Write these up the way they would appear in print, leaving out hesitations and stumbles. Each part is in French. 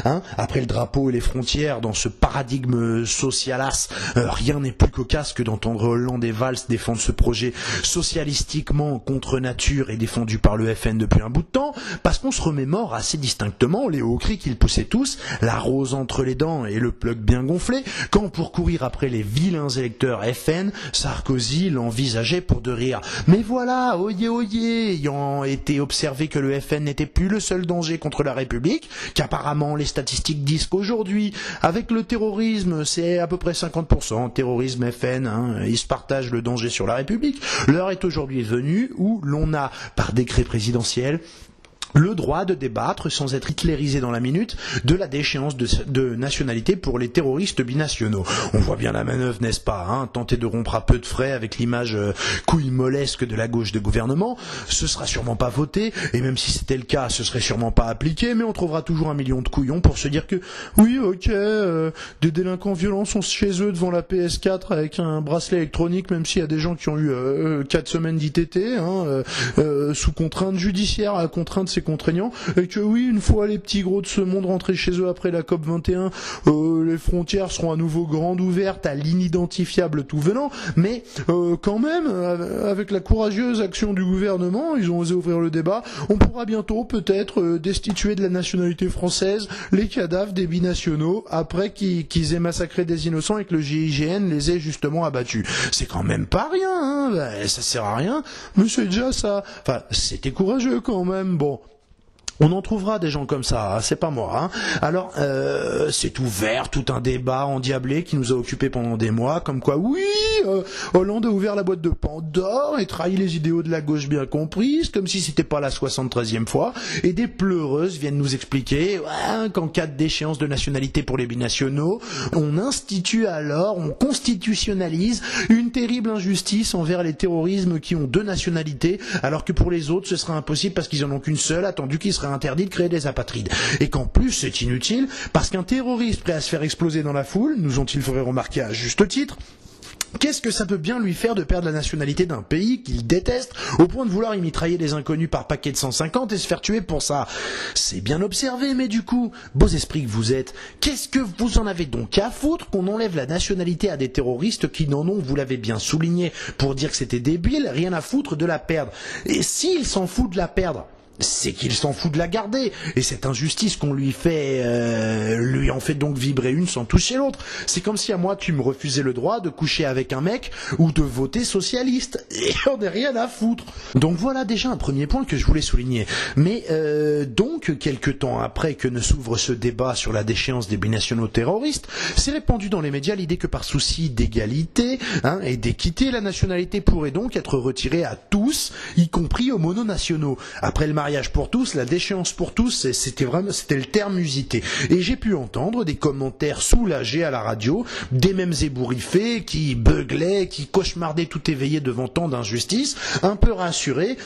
hein, après le drapeau et les frontières, dans ce paradigme socialasse, rien n'est plus cocasse que d'entendre Hollande et Valls défendre ce projet socialistiquement contre nature et défendu par le FN depuis un bout de temps, parce qu'on se remémore assez distinctement les hauts cris qu'ils poussaient tous, la rose entre les dents et le plug bien gonflé, quand pour courir après les vilains électeurs FN, Sarkozy l'envisageait pour de rire. Mais voilà, oyez, oyez, ayant été observé que le FN n'était plus le seul danger contre la République, qu'apparemment les statistiques disent qu'aujourd'hui, avec le terrorisme, c'est à peu près 50%, terrorisme FN, hein, ils se partagent le danger sur la République. L'heure est aujourd'hui venue où l'on a, par décret présidentiel, le droit de débattre, sans être hitlérisé dans la minute, de la déchéance de nationalité pour les terroristes binationaux. On voit bien la manœuvre, n'est-ce pas, hein, tenter de rompre à peu de frais avec l'image couille mollesque de la gauche de gouvernement. Ce sera sûrement pas voté, et même si c'était le cas, ce serait sûrement pas appliqué, mais on trouvera toujours 1 million de couillons pour se dire que, oui, ok, des délinquants violents sont chez eux devant la PS4 avec un bracelet électronique, même s'il y a des gens qui ont eu 4 semaines d'ITT, hein, sous contrainte judiciaire, à contrainte c'est contraignant, et que oui, une fois les petits gros de ce monde rentrés chez eux après la COP 21, les frontières seront à nouveau grandes ouvertes à l'inidentifiable tout venant, mais quand même, avec la courageuse action du gouvernement, ils ont osé ouvrir le débat, on pourra bientôt peut-être destituer de la nationalité française les cadavres des binationaux après qu'ils aient massacré des innocents et que le GIGN les ait justement abattus. C'est quand même pas rien, hein, ça sert à rien, mais c'est déjà ça. Enfin, c'était courageux quand même, bon. On en trouvera des gens comme ça, hein, c'est pas moi. Hein. Alors, c'est ouvert, tout un débat endiablé qui nous a occupés pendant des mois, comme quoi, oui, Hollande a ouvert la boîte de Pandore et trahi les idéaux de la gauche bien comprises, comme si c'était pas la 73e fois, et des pleureuses viennent nous expliquer ouais, qu'en cas de déchéance de nationalité pour les binationaux, on institue alors, on constitutionnalise une terrible injustice envers les terrorismes qui ont 2 nationalités, alors que pour les autres, ce sera impossible parce qu'ils en ont qu'une seule, attendu qu'ils seraient interdit de créer des apatrides. Et qu'en plus, c'est inutile, parce qu'un terroriste prêt à se faire exploser dans la foule, nous ont-ils fait remarquer à juste titre, qu'est-ce que ça peut bien lui faire de perdre la nationalité d'un pays qu'il déteste au point de vouloir y mitrailler des inconnus par paquet de 150 et se faire tuer pour ça? C'est bien observé, mais du coup, beaux esprits que vous êtes, qu'est-ce que vous en avez donc à foutre qu'on enlève la nationalité à des terroristes qui n'en ont, vous l'avez bien souligné, pour dire que c'était débile, rien à foutre de la perdre. Et s'ils s'en foutent de la perdre, c'est qu'il s'en fout de la garder. Et cette injustice qu'on lui fait, lui en fait donc vibrer une sans toucher l'autre. C'est comme si à moi tu me refusais le droit de coucher avec un mec ou de voter socialiste. Et on n'a rien à foutre. Donc voilà déjà un premier point que je voulais souligner. Mais donc, quelques temps après que ne s'ouvre ce débat sur la déchéance des binationaux terroristes, s'est répandue dans les médias l'idée que par souci d'égalité et d'équité, la nationalité pourrait donc être retirée à tous, y compris aux mononationaux. Après le mariage pour tous, la déchéance pour tous, c'était le terme usité. Et j'ai pu entendre des commentaires soulagés à la radio, des mêmes ébouriffés qui beuglaient, qui cauchemardaient tout éveillés devant tant d'injustice, un peu rassurés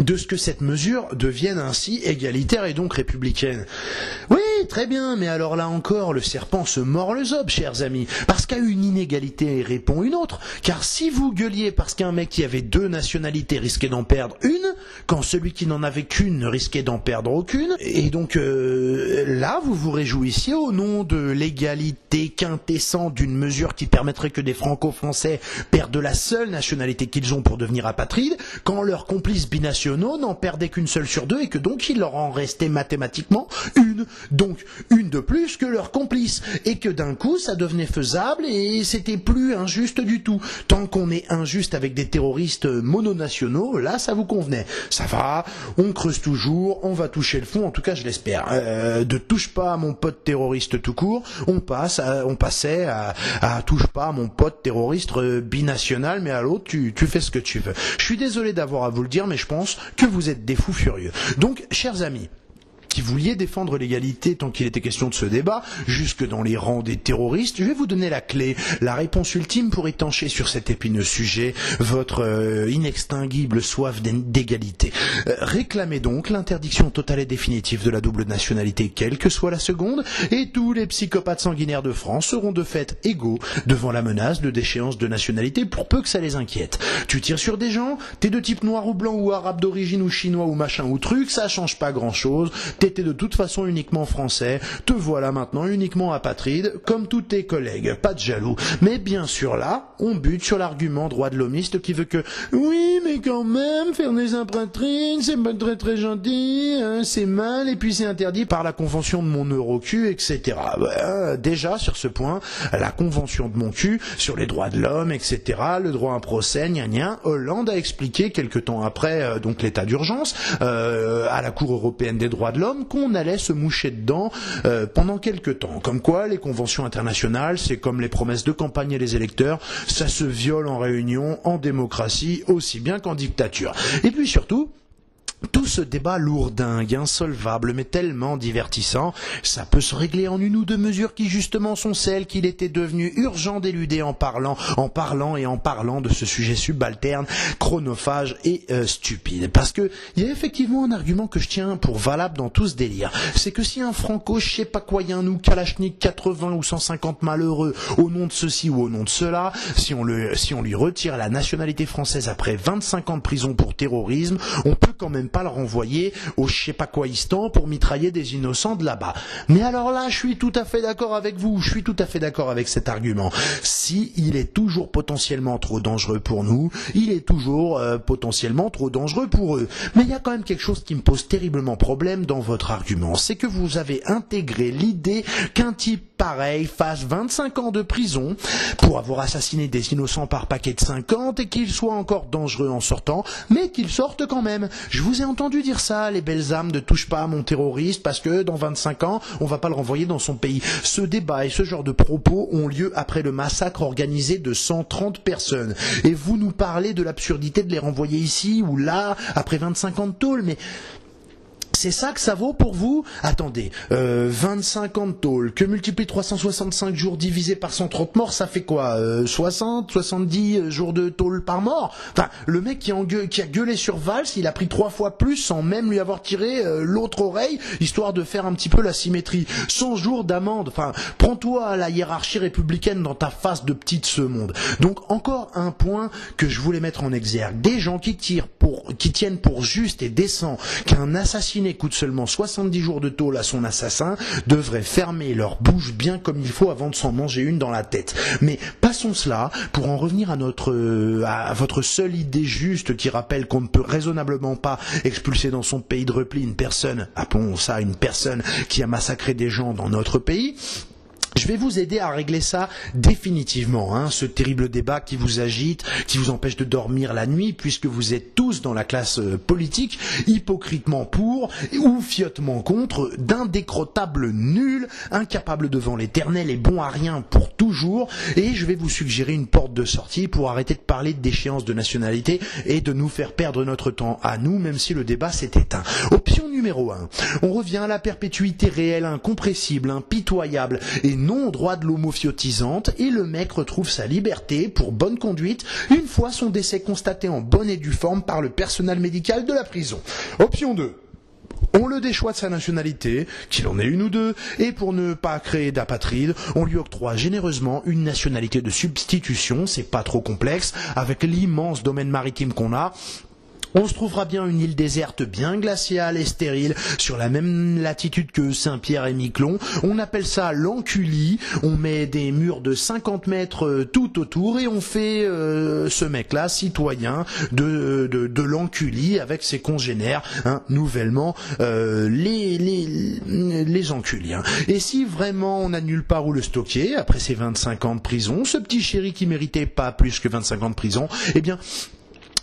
de ce que cette mesure devienne ainsi égalitaire et donc républicaine. Oui, très bien, mais alors là encore, le serpent se mord le zob, chers amis, parce qu'à une inégalité répond une autre, car si vous gueuliez parce qu'un mec qui avait 2 nationalités risquait d'en perdre une, quand celui qui n'en avait qu'une risquait d'en perdre aucune, et donc là, vous vous réjouissiez au nom de l'égalité quintessente d'une mesure qui permettrait que des franco-français perdent la seule nationalité qu'ils ont pour devenir apatrides, quand leurs complices binationaux n'en perdaient qu'une seule sur 2 et que donc il leur en restait mathématiquement une. Donc une de plus que leurs complices. Et que d'un coup ça devenait faisable et c'était plus injuste du tout. Tant qu'on est injuste avec des terroristes mononationaux, là ça vous convenait. Ça va, on creuse toujours, on va toucher le fond, en tout cas je l'espère. De touche pas à mon pote terroriste tout court, on passait à touche pas à mon pote terroriste binational, mais à l'autre tu fais ce que tu veux. Je suis désolé d'avoir à vous le dire, mais je pense que vous êtes des fous furieux. Donc, chers amis, qui vouliez défendre l'égalité tant qu'il était question de ce débat, jusque dans les rangs des terroristes, je vais vous donner la clé, la réponse ultime pour étancher sur cet épineux sujet votre inextinguible soif d'égalité. Réclamez donc l'interdiction totale et définitive de la double nationalité, quelle que soit la seconde, et tous les psychopathes sanguinaires de France seront de fait égaux devant la menace de déchéance de nationalité pour peu que ça les inquiète. Tu tires sur des gens, t'es de type noir ou blanc ou arabe d'origine ou chinois ou machin ou truc, ça change pas grand chose. T'es t'étais de toute façon uniquement français, te voilà maintenant uniquement apatride, comme tous tes collègues, pas de jaloux. Mais bien sûr là, on bute sur l'argument droit de l'homiste qui veut que oui, mais quand même, faire des imprintines, c'est pas très très gentil, hein, c'est mal, et puis c'est interdit par la convention de mon Eurocul, etc. Déjà, sur ce point, la convention de mon cul, sur les droits de l'homme, etc., le droit à un procès, gna gna, Hollande a expliqué, quelque temps après donc l'état d'urgence, à la Cour européenne des droits de l'homme, qu'on allait se moucher dedans pendant quelque temps. Comme quoi, les conventions internationales, c'est comme les promesses de campagne et les électeurs, ça se viole en réunion, en démocratie, aussi bien qu'en dictature. Et puis surtout, tout ce débat lourdingue, insolvable, mais tellement divertissant, ça peut se régler en une ou deux mesures qui justement sont celles qu'il était devenu urgent d'éluder en parlant de ce sujet subalterne, chronophage et stupide. Parce que il y a effectivement un argument que je tiens pour valable dans tout ce délire. C'est que si un franco, je sais pas quoi, ou Kalachnik 80 ou 150 malheureux au nom de ceci ou au nom de cela, si on lui retire la nationalité française après 25 ans de prison pour terrorisme, on peut quand même pas le renvoyer au je sais pas quoiistan pour mitrailler des innocents de là-bas. Mais alors là, je suis tout à fait d'accord avec vous, je suis tout à fait d'accord avec cet argument. Si il est toujours potentiellement trop dangereux pour nous, il est toujours potentiellement trop dangereux pour eux. Mais il y a quand même quelque chose qui me pose terriblement problème dans votre argument, c'est que vous avez intégré l'idée qu'un type pareil fasse 25 ans de prison pour avoir assassiné des innocents par paquet de 50 et qu'il soit encore dangereux en sortant, mais qu'il sorte quand même. Je vous ai entendu dire ça, les belles âmes ne touchent pas à mon terroriste parce que dans 25 ans, on va pas le renvoyer dans son pays. Ce débat et ce genre de propos ont lieu après le massacre organisé de 130 personnes. Et vous nous parlez de l'absurdité de les renvoyer ici ou là, après 25 ans de tôle, mais c'est ça que ça vaut pour vous? Attendez, 25 ans de tôle, que multiplie 365 jours divisé par 130 morts, ça fait quoi 60, 70 jours de tôle par mort? Enfin, le mec qui a gueulé sur Valls, il a pris 3 fois plus sans même lui avoir tiré l'autre oreille, histoire de faire un petit peu la symétrie. 100 jours d'amende, enfin, prends-toi à la hiérarchie républicaine dans ta face de petite ce monde. Donc, encore un point que je voulais mettre en exergue. Des gens qui tiennent pour juste et décent qu'un assassiné coûte seulement 70 jours de tôle à son assassin, devraient fermer leur bouche bien comme il faut avant de s'en manger une dans la tête. Mais passons cela pour en revenir à votre seule idée juste qui rappelle qu'on ne peut raisonnablement pas expulser dans son pays de repli une personne, appelons ça une personne qui a massacré des gens dans notre pays. Je vais vous aider à régler ça définitivement, ce terrible débat qui vous agite, qui vous empêche de dormir la nuit, puisque vous êtes tous dans la classe politique, hypocritement pour ou fiotement contre, d'indécrottables nuls, incapables devant l'éternel et bons à rien pour toujours, et je vais vous suggérer une porte de sortie pour arrêter de parler de déchéance de nationalité et de nous faire perdre notre temps à nous, même si le débat s'est éteint. Option numéro 1, on revient à la perpétuité réelle, incompressible, impitoyable, et non au droit de l'homophotisante, et le mec retrouve sa liberté pour bonne conduite une fois son décès constaté en bonne et due forme par le personnel médical de la prison. Option 2. On le déchoit de sa nationalité, qu'il en ait une ou deux, et pour ne pas créer d'apatride, on lui octroie généreusement une nationalité de substitution, c'est pas trop complexe, avec l'immense domaine maritime qu'on a. On se trouvera bien une île déserte bien glaciale et stérile sur la même latitude que Saint-Pierre et Miquelon. On appelle ça l'enculie. On met des murs de 50 mètres tout autour et on fait ce mec-là citoyen de l'enculie avec ses congénères, nouvellement les enculis. Et si vraiment on n'a nulle part où le stocker après ces 25 ans de prison, ce petit chéri qui méritait pas plus que 25 ans de prison, eh bien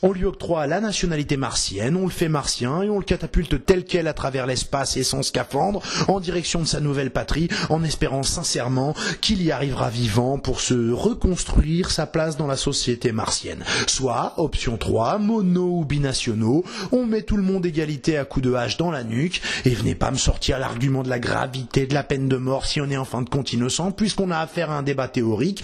on lui octroie la nationalité martienne, on le fait martien et on le catapulte tel quel à travers l'espace et son scaphandre en direction de sa nouvelle patrie, en espérant sincèrement qu'il y arrivera vivant pour se reconstruire sa place dans la société martienne. Soit, option 3, mono ou binationaux, on met tout le monde égalité à coups de hache dans la nuque, et venez pas me sortir l'argument de la gravité de la peine de mort si on est en fin de compte innocent, puisqu'on a affaire à un débat théorique,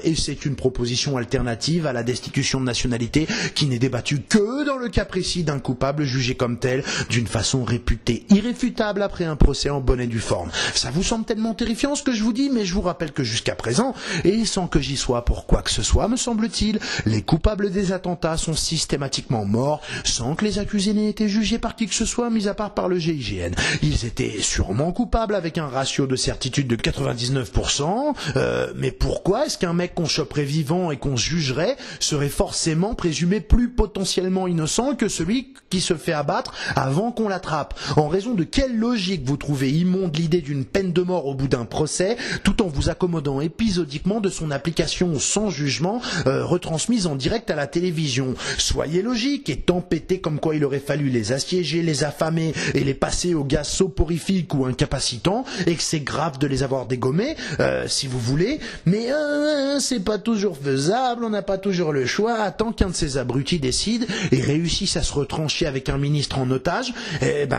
et c'est une proposition alternative à la destitution de nationalité qui n'est débattu que dans le cas précis d'un coupable jugé comme tel, d'une façon réputée irréfutable après un procès en bonne et due forme. Ça vous semble tellement terrifiant ce que je vous dis, mais je vous rappelle que jusqu'à présent, et sans que j'y sois pour quoi que ce soit, me semble-t-il, les coupables des attentats sont systématiquement morts sans que les accusés n'aient été jugés par qui que ce soit, mis à part par le GIGN. Ils étaient sûrement coupables avec un ratio de certitude de 99%, mais pourquoi est-ce qu'un mec qu'on choperait vivant et qu'on jugerait serait forcément présumé plus potentiellement innocent que celui qui se fait abattre avant qu'on l'attrape? En raison de quelle logique vous trouvez immonde l'idée d'une peine de mort au bout d'un procès, tout en vous accommodant épisodiquement de son application sans jugement, retransmise en direct à la télévision? Soyez logique et tempêtez comme quoi il aurait fallu les assiéger, les affamer et les passer au gaz soporifique ou incapacitant, et que c'est grave de les avoir dégommés, si vous voulez, mais c'est pas toujours faisable, on n'a pas toujours le choix, tant qu'un de ces abrutis décide et réussisse à se retrancher avec un ministre en otage,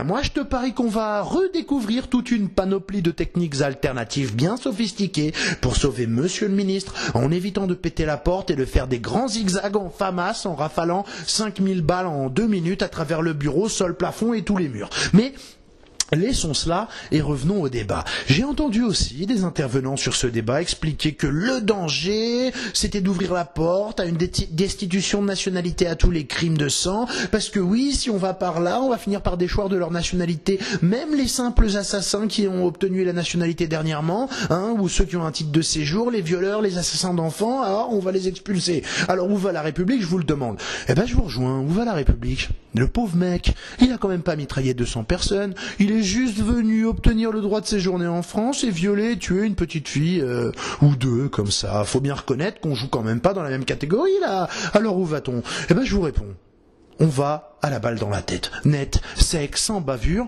moi je te parie qu'on va redécouvrir toute une panoplie de techniques alternatives bien sophistiquées pour sauver monsieur le ministre, en évitant de péter la porte et de faire des grands zigzags en FAMAS en rafalant 5000 balles en 2 minutes à travers le bureau, sol, plafond et tous les murs. Mais laissons cela et revenons au débat. J'ai entendu aussi des intervenants sur ce débat expliquer que le danger, c'était d'ouvrir la porte à une destitution de nationalité à tous les crimes de sang, parce que oui, si on va par là, on va finir par déchoir de leur nationalité même les simples assassins qui ont obtenu la nationalité dernièrement, ou ceux qui ont un titre de séjour, les violeurs, les assassins d'enfants, alors on va les expulser. Alors où va la République, je vous le demande? Je vous rejoins, où va la République? Le pauvre mec, il a quand même pas mitraillé 200 personnes, il est juste venu obtenir le droit de séjourner en France et violer et tuer une petite fille ou deux comme ça. Faut bien reconnaître qu'on joue quand même pas dans la même catégorie là. Alors où va-t-on? Je vous réponds. On va à la balle dans la tête, net, sec, sans bavure.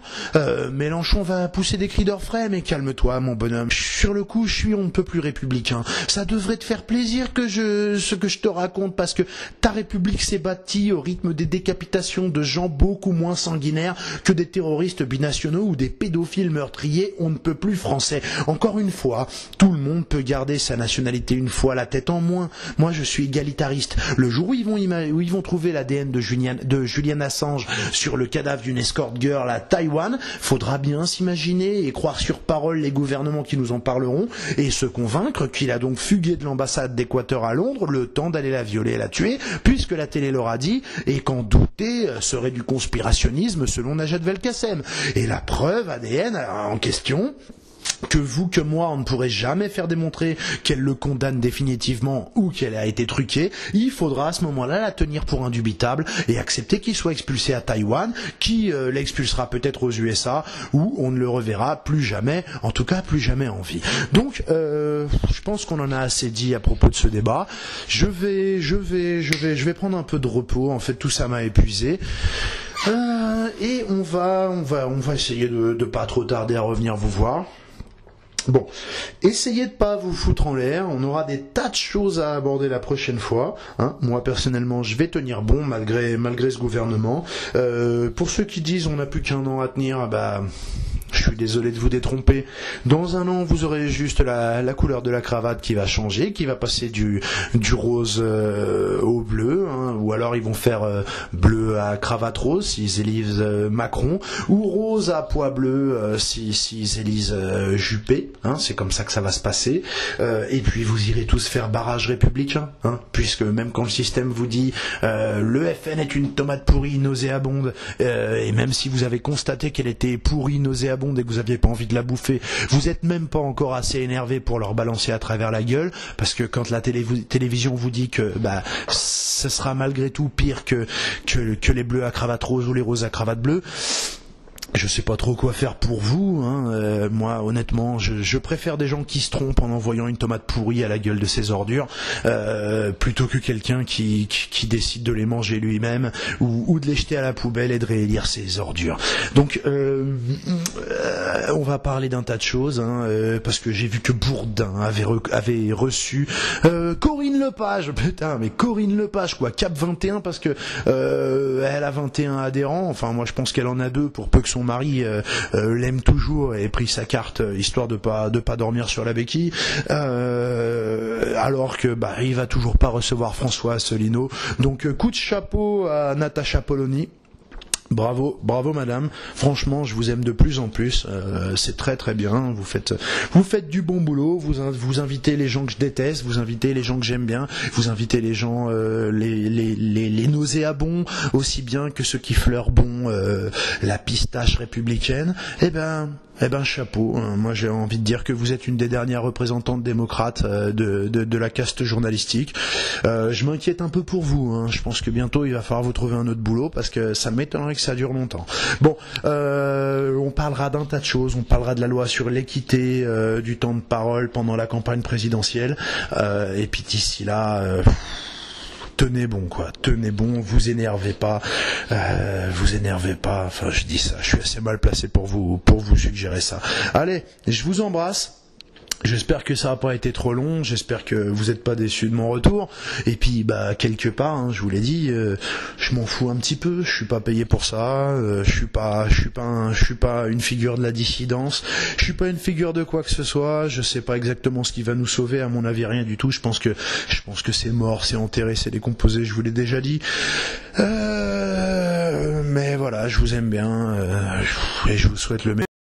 Mélenchon va pousser des cris d'orfraie, mais calme-toi, mon bonhomme. Sur le coup, je suis on ne peut plus républicain. Ça devrait te faire plaisir ce que je te raconte, parce que ta République s'est bâtie au rythme des décapitations de gens beaucoup moins sanguinaires que des terroristes binationaux ou des pédophiles meurtriers. On ne peut plus français. Encore une fois, tout le monde peut garder sa nationalité une fois la tête en moins. Moi, je suis égalitariste. Le jour où ils vont trouver l'ADN de Julian Assange sur le cadavre d'une escort girl à Taïwan, faudra bien s'imaginer et croire sur parole les gouvernements qui nous en parleront et se convaincre qu'il a donc fugué de l'ambassade d'Équateur à Londres le temps d'aller la violer et la tuer, puisque la télé leur a dit, et qu'en douter serait du conspirationnisme selon Najat Belkacem. Et la preuve ADN en question, que vous, que moi, on ne pourrait jamais faire démontrer qu'elle le condamne définitivement ou qu'elle a été truquée, il faudra à ce moment-là la tenir pour indubitable et accepter qu'il soit expulsé à Taïwan, qui l'expulsera peut-être aux USA, où on ne le reverra plus jamais, en tout cas plus jamais en vie. Donc, je pense qu'on en a assez dit à propos de ce débat. Je vais prendre un peu de repos, en fait tout ça m'a épuisé. Et on va essayer de pas trop tarder à revenir vous voir. Bon, essayez de pas vous foutre en l'air, on aura des tas de choses à aborder la prochaine fois. Moi personnellement je vais tenir bon malgré ce gouvernement. Pour ceux qui disent on n'a plus qu'un an à tenir, je suis désolé de vous détromper. Dans un an, vous aurez juste la couleur de la cravate qui va changer, qui va passer du rose au bleu, ou alors ils vont faire bleu à cravate rose s'ils élisent Macron, ou rose à pois bleu s'ils élisent Juppé. C'est comme ça que ça va se passer. Et puis vous irez tous faire barrage républicain, puisque même quand le système vous dit le FN est une tomate pourrie nauséabonde, et même si vous avez constaté qu'elle était pourrie nauséabonde et que vous aviez pas envie de la bouffer, vous êtes même pas encore assez énervé pour leur balancer à travers la gueule, parce que quand la télévision vous dit que ce sera malgré tout pire que les bleus à cravate rose ou les roses à cravate bleue, je sais pas trop quoi faire pour vous. Moi, honnêtement, je préfère des gens qui se trompent en envoyant une tomate pourrie à la gueule de ses ordures, plutôt que quelqu'un qui décide de les manger lui-même ou de les jeter à la poubelle et de réélire ses ordures. Donc, on va parler d'un tas de choses, parce que j'ai vu que Bourdin avait reçu Corinne Lepage. Putain, mais Corinne Lepage, quoi, Cap 21, parce que elle a 21 adhérents. Enfin, moi, je pense qu'elle en a 2 pour peu que son mari l'aime toujours et pris sa carte histoire de pas dormir sur la béquille, alors que il va toujours pas recevoir François Asselineau. Donc coup de chapeau à Natacha Polony. Bravo madame, franchement je vous aime de plus en plus, c'est très très bien, vous faites du bon boulot, vous invitez les gens que je déteste, vous invitez les gens que j'aime bien, vous invitez les gens les nauséabonds aussi bien que ceux qui fleurent bon la pistache républicaine. Eh ben chapeau, moi j'ai envie de dire que vous êtes une des dernières représentantes démocrates de la caste journalistique. Je m'inquiète un peu pour vous, je pense que bientôt il va falloir vous trouver un autre boulot parce que ça m'étonnerait que ça dure longtemps. Bon, on parlera d'un tas de choses, on parlera de la loi sur l'équité du temps de parole pendant la campagne présidentielle, et puis d'ici là... tenez bon, vous énervez pas, enfin je dis ça, je suis assez mal placé pour vous suggérer ça. Allez, je vous embrasse. J'espère que ça n'a pas été trop long, j'espère que vous n'êtes pas déçus de mon retour, et puis quelque part, je vous l'ai dit, je m'en fous un petit peu, je suis pas payé pour ça, je suis pas une figure de la dissidence, je suis pas une figure de quoi que ce soit, je sais pas exactement ce qui va nous sauver, à mon avis rien du tout, je pense que c'est mort, c'est enterré, c'est décomposé, je vous l'ai déjà dit. Mais voilà, je vous aime bien, et je vous souhaite le meilleur.